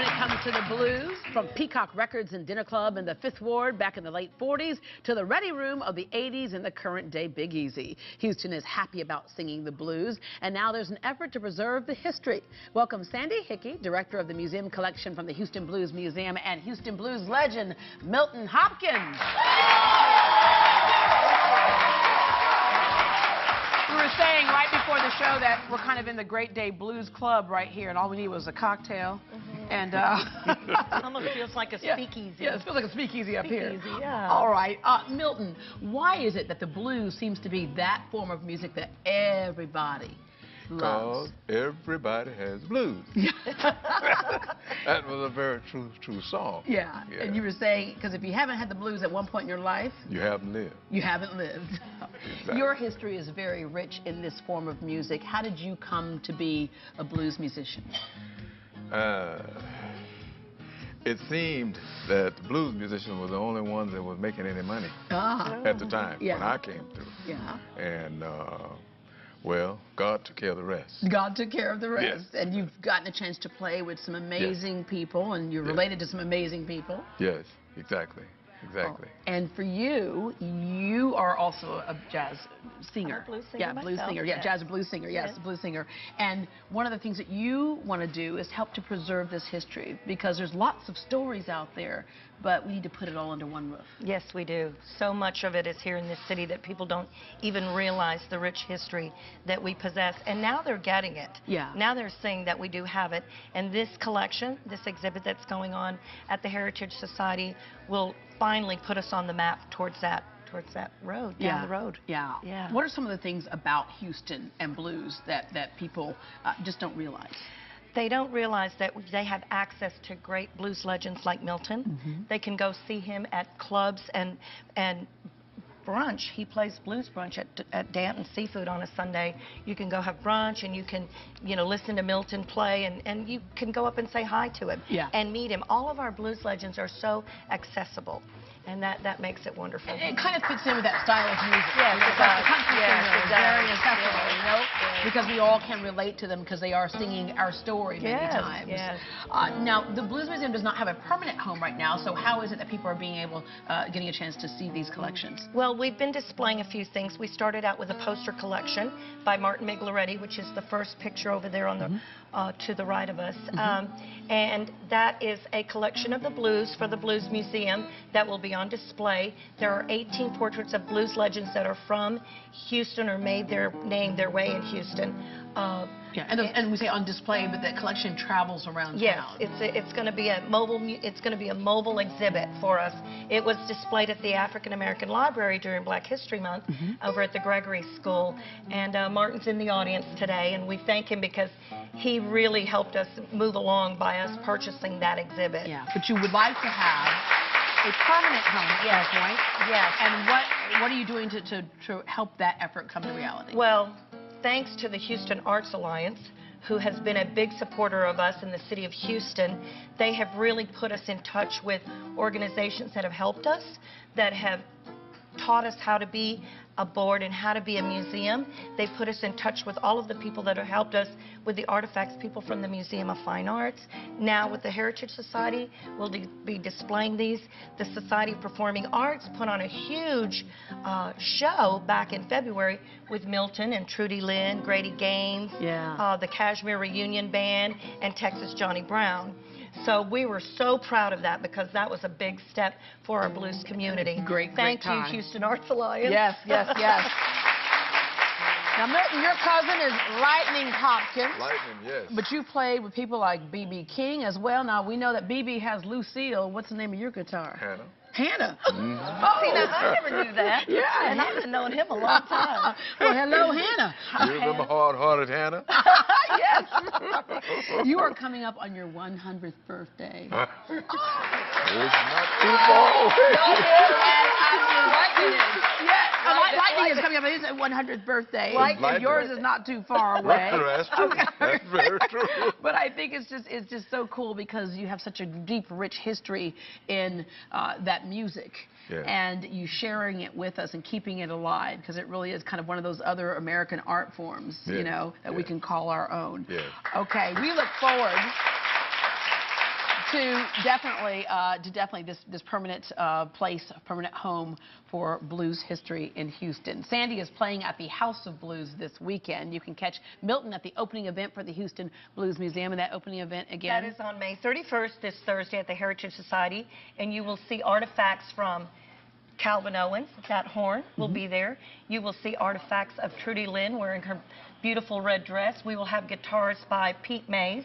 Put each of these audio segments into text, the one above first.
when it comes to the blues, from Peacock Records and Dinner Club in the 5th Ward back in the late 40s to the Ready Room of the 80s and the current day Big Easy. Houston is happy about singing the blues, and now there's an effort to preserve the history. Welcome Sandy Hickey, director of the museum collection from the Houston Blues Museum, and Houston Blues legend Milton Hopkins. We were saying right before the show that we're kind of in the Great Day Blues Club right here, and all we need was a cocktail. And almost feels like a speakeasy. Yeah, it feels like a speakeasy up here. Yeah. All right, Milton, why is it that the blues seems to be that form of music that everybody loves? Because everybody has blues. That was a very true song. Yeah. And you were saying, because if you haven't had the blues at one point in your life, you haven't lived. You haven't lived. Exactly. Your history is very rich in this form of music. How did you come to be a blues musician? It seemed that the blues musicians were the only ones that was making any money at the time when I came through. Yeah. And well, God took care of the rest. God took care of the rest. Yes. And you've gotten a chance to play with some amazing people, and you're related to some amazing people. Yes, exactly. Exactly. Oh. And for you, you are also a jazz singer. I'm a blues singer Yeah, blues myself, singer. Yeah, jazz blues singer. Yes, blues singer. And one of the things that you want to do is help to preserve this history, because there's lots of stories out there, but we need to put it all under one roof. Yes, we do. So much of it is here in this city that people don't even realize the rich history that we possess. And now they're getting it. Yeah. Now they're seeing that we do have it. And this collection, this exhibit that's going on at the Heritage Society will finally put us on the map towards that road, down the road. Yeah. Yeah. What are some of the things about Houston and blues that people just don't realize? They don't realize that they have access to great blues legends like Milton. They can go see him at clubs and brunch. He plays blues brunch at Danton Seafood on a Sunday. You can go have brunch, and you can, listen to Milton play, and you can go up and say hi to him and meet him. All of our blues legends are so accessible, and that makes it wonderful. It kind of fits in with that style of music. Yes, it does. The country singer is very accessible, Yes. because we all can relate to them because they are singing our story many times. Yes. Now, the Blues Museum does not have a permanent home right now, so how is it that people are being able, getting a chance to see these collections? Well, we've been displaying a few things. We started out with a poster collection by Martin Migloretti, which is the first picture over there on the to the right of us. And that is a collection of the blues for the Blues Museum that will be on display. There are 18 portraits of blues legends that are from Houston or made their way in Houston. And we say on display, but that collection travels around town. Yes, it's going to be a mobile exhibit for us. It was displayed at the African American Library during Black History Month over at the Gregory School, and Martin's in the audience today, and we thank him because he really helped us move along by us purchasing that exhibit. Yeah, but you would like to have a permanent home at some point. Yes. And what are you doing to help that effort come to reality? Well, thanks to the Houston Arts Alliance, who has been a big supporter of us in the city of Houston. They have really put us in touch with organizations that have helped us, that have taught us how to be a board and how to be a museum. They've put us in touch with all of the people that have helped us with the artifacts, people from the Museum of Fine Arts. Now with the Heritage Society, we'll be displaying these. The Society of Performing Arts put on a huge show back in February with Milton and Trudy Lynn, Grady Gaines, the Kashmir Reunion Band, and Texas Johnny Brown. So we were so proud of that because that was a big step for our blues community. Thank you, Houston Arts Alliance. Yes, yes, yes. Now, Milton, your cousin is Lightning Hopkins. Lightning, yes. But you played with people like B.B. King as well. Now, we know that B.B. has Lucille. What's the name of your guitar? Hannah. Hannah. See, now, I never knew that. Yeah. And I've known him a long time. Well, hello, Hannah. You remember Hard-Hearted Hannah? Yes. You are coming up on your 100th birthday. It's not too far away. Lightning is coming up. It's 100th birthday. Lightning. Yours is not too far away. That's true. That's very true. But I think it's just so cool because you have such a deep, rich history in that music. Yeah. And you sharing it with us and keeping it alive, because it really is kind of one of those other American art forms, you know, that we can call our own. Yeah. Okay, we look forward to definitely this permanent place, a permanent home for blues history in Houston. Sandy is playing at the House of Blues this weekend. You can catch Milton at the opening event for the Houston Blues Museum, and that opening event again. That is on May 31st, this Thursday at the Heritage Society, and you will see artifacts from Calvin Owens. That horn will be there. You will see artifacts of Trudy Lynn wearing her beautiful red dress. We will have guitars by Pete Mays,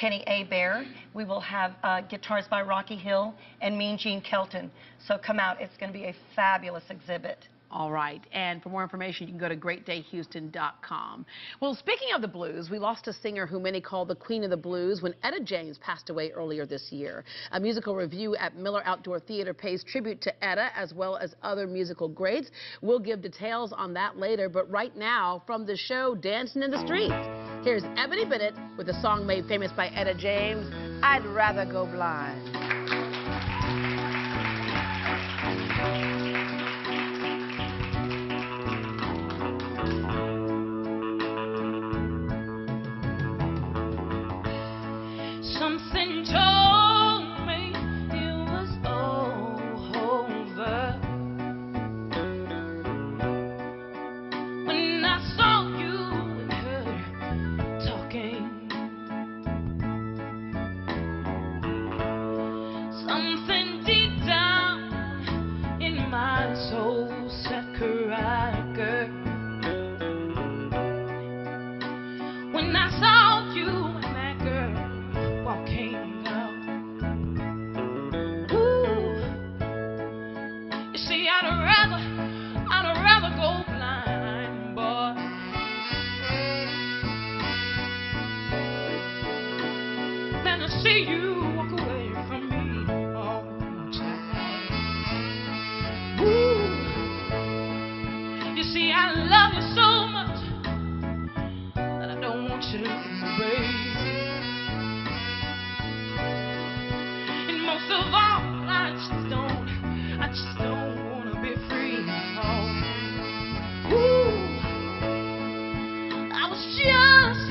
Kenny Abair. We will have guitars by Rocky Hill and Mean Gene Kelton. So come out. It's going to be a fabulous exhibit. All right. And for more information, you can go to greatdayhouston.com. Well, speaking of the blues, we lost a singer who many call the Queen of the Blues when Etta James passed away earlier this year. A musical review at Miller Outdoor Theater pays tribute to Etta as well as other musical greats. We'll give details on that later, but right now, from the show Dancing in the Streets, here's Ebony Bennett with a song made famous by Etta James, I'd Rather Go Blind. Something told me it was over when I saw you and her talking. Something deep down in my soul said, "Cry, girl." When I saw you and that girl walking out, ooh, you see, I'd rather go blind, boy, than to see you walk away from me all the time. Ooh, you see, I love you so much that I don't want you to leave. And most of all, I just don't want to be free. Oh. Ooh, I was just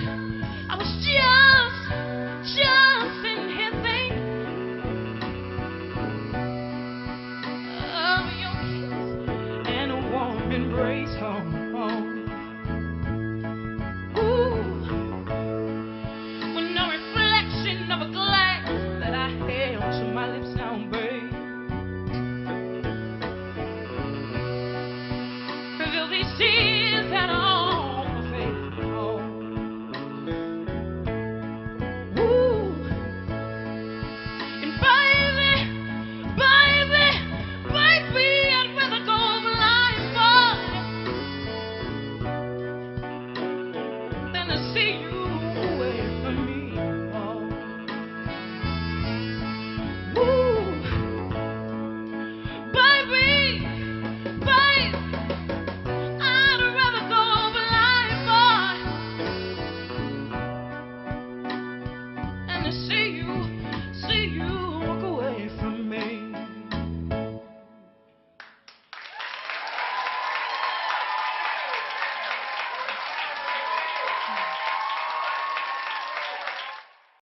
in here thinking of your kiss and a warm embrace. Oh, oh.